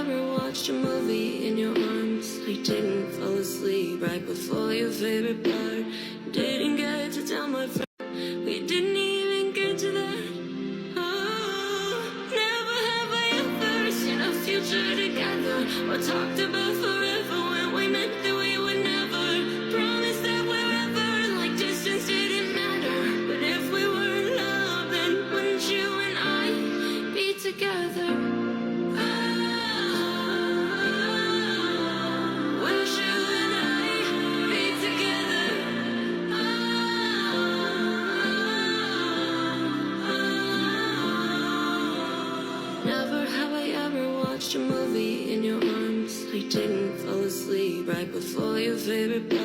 ever watched a movie in your arms? I didn't fall asleep right before your favorite part. Didn't get to tell my friends. We didn't even get to that. Oh, never have I ever seen a future together or talked about forever when we meant that we would never. Promised that wherever, like distance didn't matter. But if we were in love, then wouldn't you and I be together? Wouldn't you and I be together? Never have I ever watched a movie in your arms. I didn't fall asleep right before your favorite part.